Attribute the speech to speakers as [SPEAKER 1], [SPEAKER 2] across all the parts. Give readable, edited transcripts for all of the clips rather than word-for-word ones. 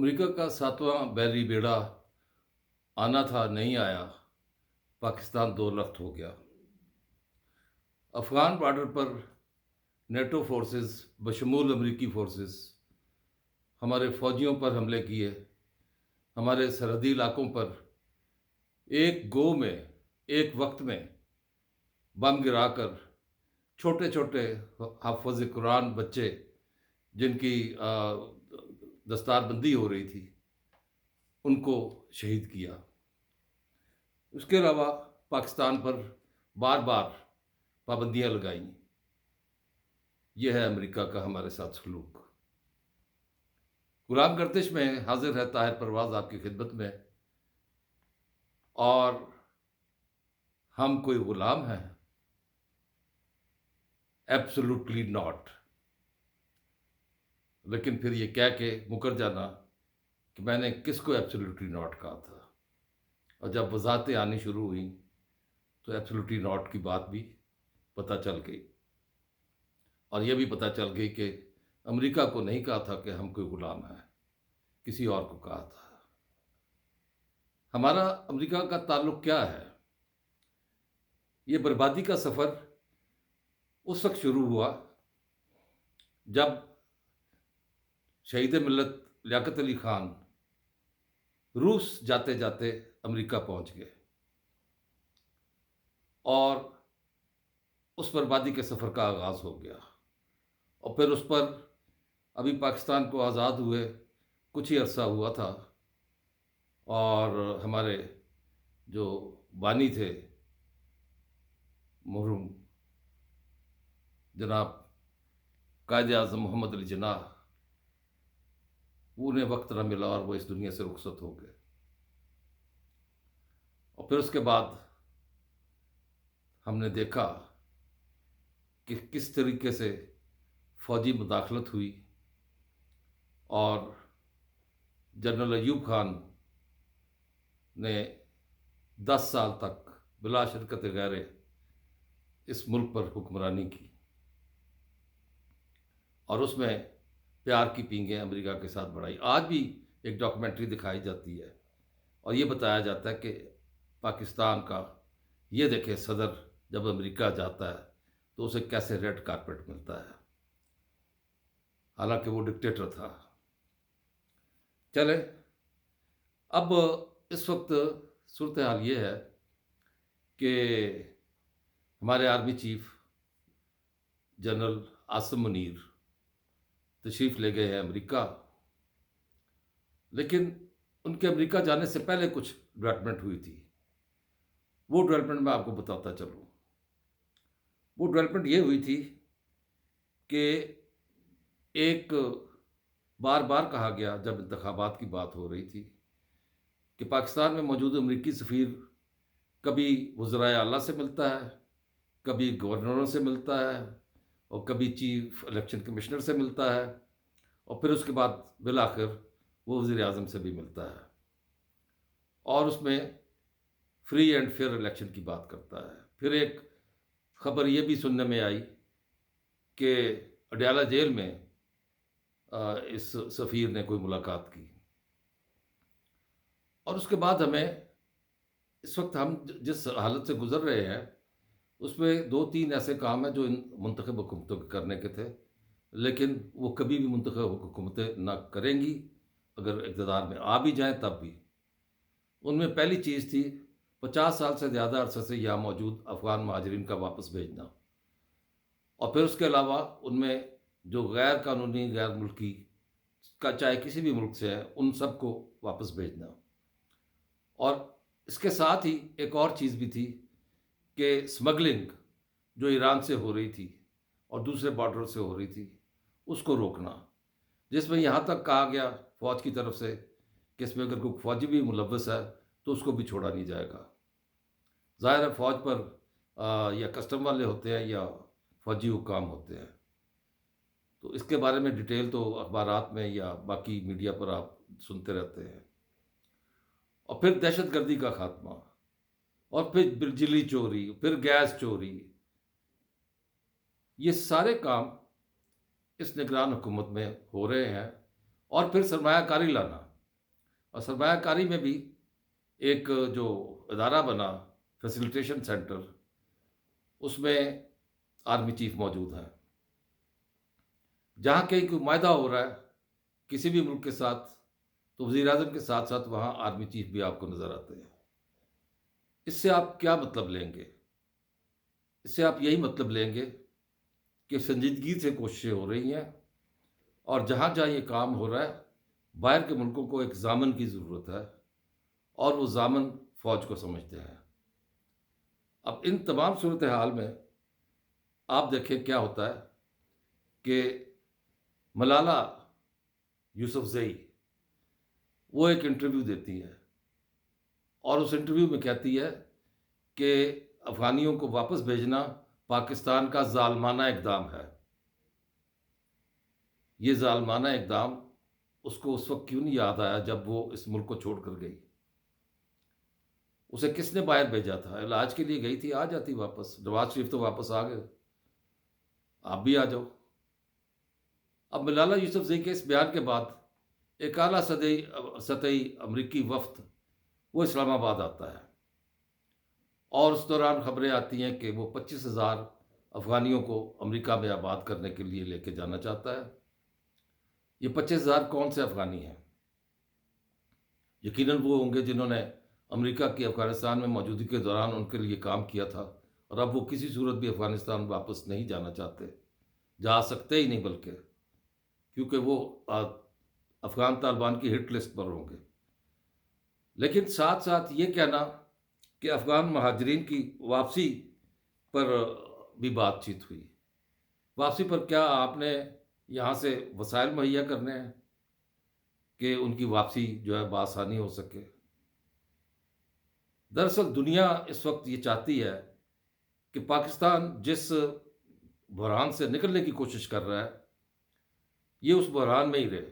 [SPEAKER 1] امریکہ کا ساتواں بحری بیڑا آنا تھا، نہیں آیا، پاکستان دو لخت ہو گیا۔ افغان بارڈر پر نیٹو فورسز بشمول امریکی فورسز ہمارے فوجیوں پر حملے کیے، ہمارے سرحدی علاقوں پر ایک گو میں، ایک وقت میں بم گرا کر چھوٹے چھوٹے حافظ قرآن بچے جن کی دستار بندی ہو رہی تھی ان کو شہید کیا۔ اس کے علاوہ پاکستان پر بار بار پابندیاں لگائیں۔ یہ ہے امریکہ کا ہمارے ساتھ سلوک۔ غلام گردش میں حاضر ہے طاہر پرواز آپ کی خدمت میں، اور ہم کوئی غلام ہیں؟ Absolutely not. لیکن پھر یہ کہہ کے مکر جانا کہ میں نے کس کو ایبسولوٹلی ناٹ کہا تھا، اور جب وضاحتیں آنی شروع ہوئیں تو ایبسولوٹلی ناٹ کی بات بھی پتہ چل گئی، اور یہ بھی پتہ چل گئی کہ امریکہ کو نہیں کہا تھا کہ ہم کوئی غلام ہیں، کسی اور کو کہا تھا۔ ہمارا امریکہ کا تعلق کیا ہے؟ یہ بربادی کا سفر اس وقت شروع ہوا جب شہید ملت لیاقت علی خان روس جاتے جاتے امریکہ پہنچ گئے، اور اس بربادی کے سفر کا آغاز ہو گیا۔ اور پھر اس پر ابھی پاکستان کو آزاد ہوئے کچھ ہی عرصہ ہوا تھا، اور ہمارے جو بانی تھے مرحوم جناب قائد اعظم محمد علی جناح، انہیں وقت نہ ملا اور وہ اس دنیا سے رخصت ہو گئے۔ اور پھر اس کے بعد ہم نے دیکھا کہ کس طریقے سے فوجی مداخلت ہوئی، اور جنرل ایوب خان نے 10 سال تک بلا شرکت غیر اس ملک پر حکمرانی کی، اور اس میں پیار کی پینگیں امریکہ کے ساتھ بڑھائی۔ آج بھی ایک ڈاکومنٹری دکھائی جاتی ہے اور یہ بتایا جاتا ہے کہ پاکستان کا یہ دیکھے صدر جب امریکہ جاتا ہے تو اسے کیسے ریڈ کارپٹ ملتا ہے، حالانکہ وہ ڈکٹیٹر تھا۔ چلے، اب اس وقت صورتحال یہ ہے کہ ہمارے army chief general Asim Munir تشریف لے گئے ہیں امریکہ، لیکن ان کے امریکہ جانے سے پہلے کچھ ڈیولپمنٹ ہوئی تھی۔ وہ ڈیولپمنٹ میں آپ کو بتاتا چلوں۔ وہ ڈیولپمنٹ یہ ہوئی تھی کہ ایک بار بار کہا گیا جب انتخابات کی بات ہو رہی تھی کہ پاکستان میں موجود امریکی سفیر کبھی وزرائے اعلیٰ سے ملتا ہے، کبھی گورنروں سے ملتا ہے، اور کبھی چیف الیکشن کمشنر سے ملتا ہے، اور پھر اس کے بعد بالآخر وہ وزیر اعظم سے بھی ملتا ہے، اور اس میں فری اینڈ فیئر الیکشن کی بات کرتا ہے۔ پھر ایک خبر یہ بھی سننے میں آئی کہ اڈیالہ جیل میں اس سفیر نے کوئی ملاقات کی، اور اس کے بعد ہمیں اس وقت ہم جس حالت سے گزر رہے ہیں اس میں 2-3 ایسے کام ہیں جو ان منتخب حکومتوں کے کرنے کے تھے، لیکن وہ کبھی بھی منتخب حکومتیں نہ کریں گی، اگر اقتدار میں آ بھی جائیں تب بھی۔ ان میں پہلی چیز تھی 50 سال سے زیادہ عرصے سے یہاں موجود افغان مہاجرین کا واپس بھیجنا، اور پھر اس کے علاوہ ان میں جو غیر قانونی غیر ملکی کا چاہے کسی بھی ملک سے ہیں ان سب کو واپس بھیجنا۔ اور اس کے ساتھ ہی ایک اور چیز بھی تھی کہ سمگلنگ جو ایران سے ہو رہی تھی اور دوسرے بارڈر سے ہو رہی تھی اس کو روکنا، جس میں یہاں تک کہا گیا فوج کی طرف سے کہ اس میں اگر کوئی فوجی بھی ملوث ہے تو اس کو بھی چھوڑا نہیں جائے گا۔ ظاہر ہے فوج پر یا کسٹم والے ہوتے ہیں یا فوجی حکام ہوتے ہیں، تو اس کے بارے میں ڈیٹیل تو اخبارات میں یا باقی میڈیا پر آپ سنتے رہتے ہیں۔ اور پھر دہشت گردی کا خاتمہ، اور پھر بجلی چوری، پھر گیس چوری، یہ سارے کام اس نگران حکومت میں ہو رہے ہیں۔ اور پھر سرمایہ کاری لانا، اور سرمایہ کاری میں بھی ایک جو ادارہ بنا فیسیلیٹیشن سینٹر، اس میں آرمی چیف موجود ہیں. جہاں کہیں کوئی معاہدہ ہو رہا ہے کسی بھی ملک کے ساتھ، تو وزیر اعظم کے ساتھ ساتھ وہاں آرمی چیف بھی آپ کو نظر آتے ہیں. اس سے آپ کیا مطلب لیں گے؟ اس سے آپ یہی مطلب لیں گے کہ سنجیدگی سے کوششیں ہو رہی ہیں، اور جہاں جہاں یہ کام ہو رہا ہے باہر کے ملکوں کو ایک ضامن کی ضرورت ہے، اور وہ ضامن فوج کو سمجھتے ہیں. اب ان تمام صورتحال میں آپ دیکھیں کیا ہوتا ہے کہ ملالہ یوسف زئی وہ ایک انٹرویو دیتی ہے، اور اس انٹرویو میں کہتی ہے کہ افغانیوں کو واپس بھیجنا پاکستان کا ظالمانہ اقدام ہے. یہ ظالمانہ اقدام اس کو اس وقت کیوں نہیں یاد آیا جب وہ اس ملک کو چھوڑ کر گئی؟ اسے کس نے باہر بھیجا تھا؟ علاج کے لیے گئی تھی، آ جاتی واپس. نواز شریف تو واپس آ گئے، آپ بھی آ جاؤ. اب ملالہ یوسف زئی کے اس بیان کے بعد ایک اعلیٰ سطحی امریکی وفد وہ اسلام آباد آتا ہے، اور اس دوران خبریں آتی ہیں کہ وہ 25,000 افغانیوں کو امریکہ میں آباد کرنے کے لیے لے کے جانا چاہتا ہے. یہ 25,000 کون سے افغانی ہیں؟ یقیناً وہ ہوں گے جنہوں نے امریکہ کی افغانستان میں موجودگی کے دوران ان کے لیے کام کیا تھا، اور اب وہ کسی صورت بھی افغانستان واپس نہیں جانا چاہتے، جا سکتے ہی نہیں، بلکہ کیونکہ وہ افغان طالبان کی ہٹ لسٹ پر ہوں گے. لیکن ساتھ ساتھ یہ کہنا کہ افغان مہاجرین کی واپسی پر بھی بات چیت ہوئی. واپسی پر کیا آپ نے یہاں سے وسائل مہیا کرنے ہیں کہ ان کی واپسی جو ہے بآسانی ہو سکے؟ دراصل دنیا اس وقت یہ چاہتی ہے کہ پاکستان جس بحران سے نکلنے کی کوشش کر رہا ہے یہ اس بحران میں ہی رہے،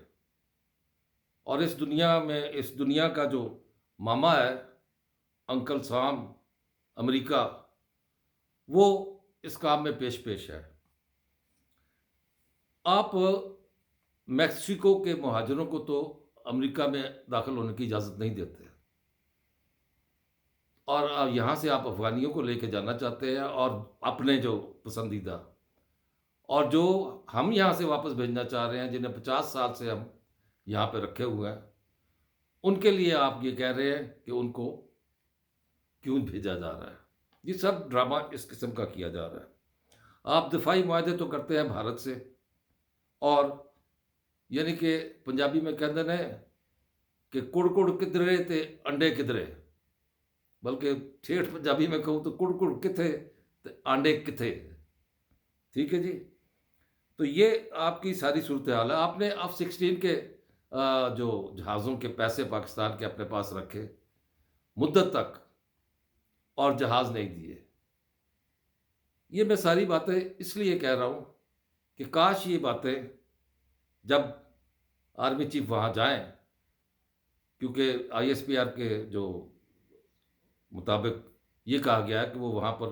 [SPEAKER 1] اور اس دنیا کا جو ماما ہے انکل سام امریکہ، وہ اس کام میں پیش پیش ہے. آپ میکسیکو کے مہاجروں کو تو امریکہ میں داخل ہونے کی اجازت نہیں دیتے، اور یہاں سے آپ افغانیوں کو لے کے جانا چاہتے ہیں، اور اپنے جو پسندیدہ، اور جو ہم یہاں سے واپس بھیجنا چاہ رہے ہیں جنہیں 50 سال سے ہم یہاں پہ رکھے ہوئے ہیں، ان کے لیے آپ یہ کہہ رہے ہیں کہ ان کو کیوں بھیجا جا رہا ہے. یہ سب ڈرامہ اس قسم کا کیا جا رہا ہے. آپ دفاعی معاہدے تو کرتے ہیں بھارت سے، اور یعنی کہ پنجابی میں کہتے ہیں کہ کڑ کڑ کدرے تے انڈے کدرے، بلکہ ٹھیٹھ پنجابی میں کہوں تو کڑ کڑ کتھے تے انڈے کتھے. ٹھیک ہے جی. تو یہ آپ کی ساری صورتحال ہے. آپ نے F-16 کے جو جہازوں کے پیسے پاکستان کے اپنے پاس رکھے مدت تک، اور جہاز نہیں دیے. یہ میں ساری باتیں اس لیے کہہ رہا ہوں کہ کاش یہ باتیں جب آرمی چیف وہاں جائیں، کیونکہ ISPR کے جو مطابق یہ کہا گیا ہے کہ وہ وہاں پر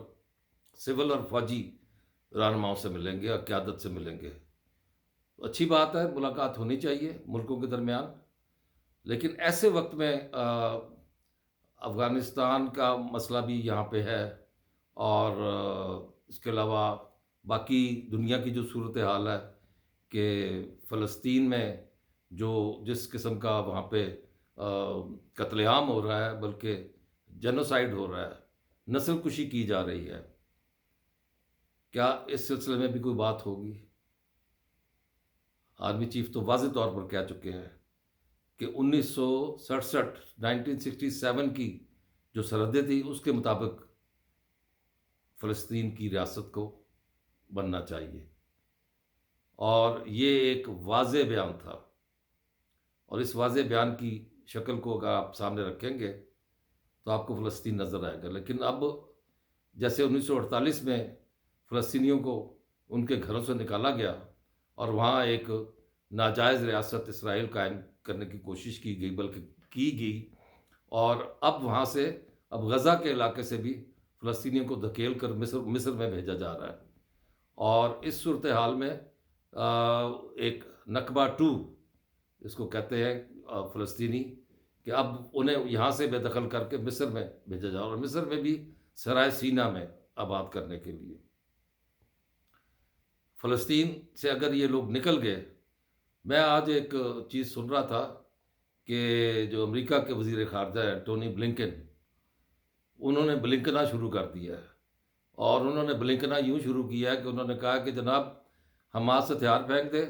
[SPEAKER 1] سول اور فوجی رہنماؤں سے ملیں گے اور قیادت سے ملیں گے. تو اچھی بات ہے، ملاقات ہونی چاہیے ملکوں کے درمیان. لیکن ایسے وقت میں افغانستان کا مسئلہ بھی یہاں پہ ہے، اور اس کے علاوہ باقی دنیا کی جو صورتحال ہے کہ فلسطین میں جو جس قسم کا وہاں پہ قتل عام ہو رہا ہے، بلکہ جینوسائیڈ ہو رہا ہے، نسل کشی کی جا رہی ہے، کیا اس سلسلے میں بھی کوئی بات ہوگی؟ آرمی چیف تو واضح طور پر کہہ چکے ہیں کہ 1967 کی جو سرحدیں تھی اس کے مطابق فلسطین کی ریاست کو بننا چاہیے، اور یہ ایک واضح بیان تھا. اور اس واضح بیان کی شکل کو اگر آپ سامنے رکھیں گے تو آپ کو فلسطین نظر آئے گا. لیکن اب جیسے 1948 میں فلسطینیوں کو ان کے گھروں سے نکالا گیا اور وہاں ایک ناجائز ریاست اسرائیل قائم کرنے کی کوشش کی گئی، بلکہ کی گئی، اور اب وہاں سے اب غزہ کے علاقے سے بھی فلسطینیوں کو دھکیل کر مصر میں بھیجا جا رہا ہے. اور اس صورتحال میں ایک نکبہ 2 اس کو کہتے ہیں فلسطینی، کہ اب انہیں یہاں سے بے دخل کر کے مصر میں بھیجا جائے، اور مصر میں بھی سرائے سینا میں آباد کرنے کے لیے۔ فلسطین سے اگر یہ لوگ نکل گئے، میں آج ایک چیز سن رہا تھا کہ جو امریکہ کے وزیر خارجہ ہیں ٹونی بلنکن، انہوں نے بلنکنا شروع کر دیا ہے، اور انہوں نے بلنکنا یوں شروع کیا ہے کہ انہوں نے کہا کہ جناب حماس ہتھیار پھینک دے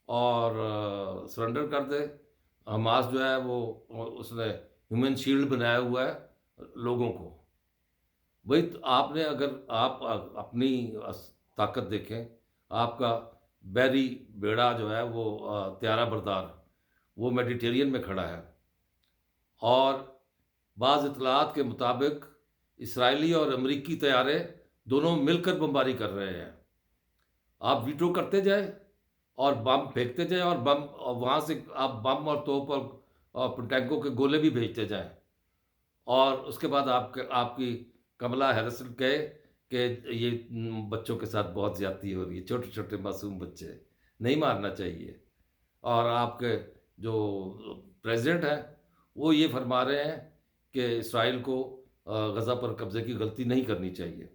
[SPEAKER 1] اور سرنڈر کر دے۔ حماس جو ہے وہ اس نے ہیومن شیلڈ بنایا ہوا ہے لوگوں کو۔ بھئی آپ نے اگر آپ اپنی طاقت دیکھیں، آپ کا بحری بیڑا جو ہے وہ طیارہ بردار، وہ میڈیٹرین میں کھڑا ہے، اور بعض اطلاعات کے مطابق اسرائیلی اور امریکی طیارے دونوں مل کر بمباری کر رہے ہیں۔ آپ ویٹو کرتے جائیں اور بم پھینکتے جائیں، اور بم اور وہاں سے آپ بم اور توپ اور ٹینکوں کے گولے بھی بھیجتے جائیں، اور اس کے بعد آپ کی کملا ہیرس کہے کہ یہ بچوں کے ساتھ بہت زیادتی ہو رہی ہے، چھوٹے چھوٹے معصوم بچے، نہیں مارنا چاہیے۔ اور آپ کے جو پریزیڈنٹ ہیں وہ یہ فرما رہے ہیں کہ اسرائیل کو غزہ پر قبضے کی غلطی نہیں کرنی چاہیے۔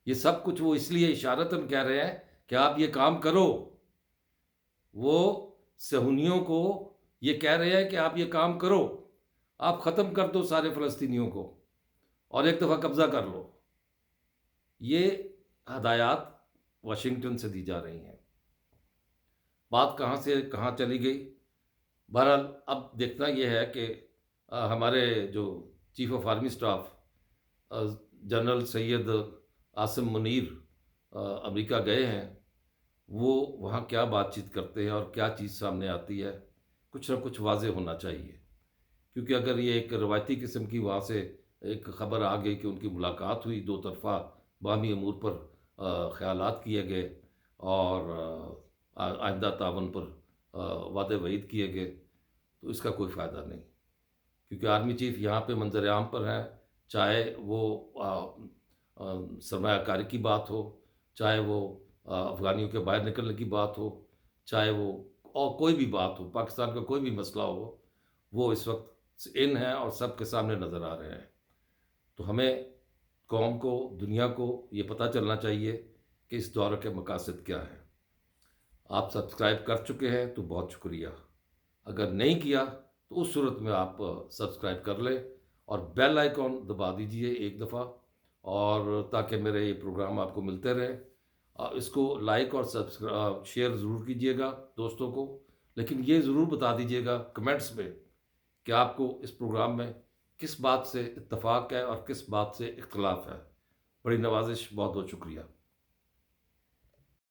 [SPEAKER 1] یہ سب کچھ وہ اس لیے اشارتاً کہہ رہے ہیں کہ آپ یہ کام کرو۔ وہ صہیونیوں کو یہ کہہ رہے ہیں کہ آپ یہ کام کرو، آپ ختم کر دو سارے فلسطینیوں کو اور ایک دفعہ قبضہ کر لو۔ یہ ہدایات واشنگٹن سے دی جا رہی ہیں۔ بات کہاں سے کہاں چلی گئی؟ بہرحال اب دیکھنا یہ ہے کہ ہمارے جو chief of army staff general Syed Asim Munir امریکہ گئے ہیں، وہ وہاں کیا بات چیت کرتے ہیں اور کیا چیز سامنے آتی ہے، کچھ نہ کچھ واضح ہونا چاہیے۔ کیونکہ اگر یہ ایک روایتی قسم کی وہاں سے ایک خبر آ گئی کہ ان کی ملاقات ہوئی، دو طرفہ باہمی امور پر خیالات کیے گئے اور آئندہ تعاون پر وعدے وعید کیے گئے، تو اس کا کوئی فائدہ نہیں، کیونکہ آرمی چیف یہاں پہ منظر عام پر ہیں، چاہے وہ سرمایہ کاری کی بات ہو، چاہے وہ افغانیوں کے باہر نکلنے کی بات ہو، چاہے وہ اور کوئی بھی بات ہو، پاکستان کا کوئی بھی مسئلہ ہو، وہ اس وقت ان ہیں اور سب کے سامنے نظر آ رہے ہیں۔ تو ہمیں قوم کو، دنیا کو یہ پتہ چلنا چاہیے کہ اس دورے کے مقاصد کیا ہیں۔ آپ سبسکرائب کر چکے ہیں تو بہت شکریہ، اگر نہیں کیا تو اس صورت میں آپ سبسکرائب کر لیں اور بیل آئیکن دبا دیجئے ایک دفعہ، اور تاکہ میرے یہ پروگرام آپ کو ملتے رہیں۔ اس کو لائک اور شیئر ضرور کیجئے گا دوستوں کو، لیکن یہ ضرور بتا دیجئے گا کمنٹس میں کہ آپ کو اس پروگرام میں کس بات سے اتفاق ہے اور کس بات سے اختلاف ہے۔ بڑی نوازش، بہت بہت شکریہ۔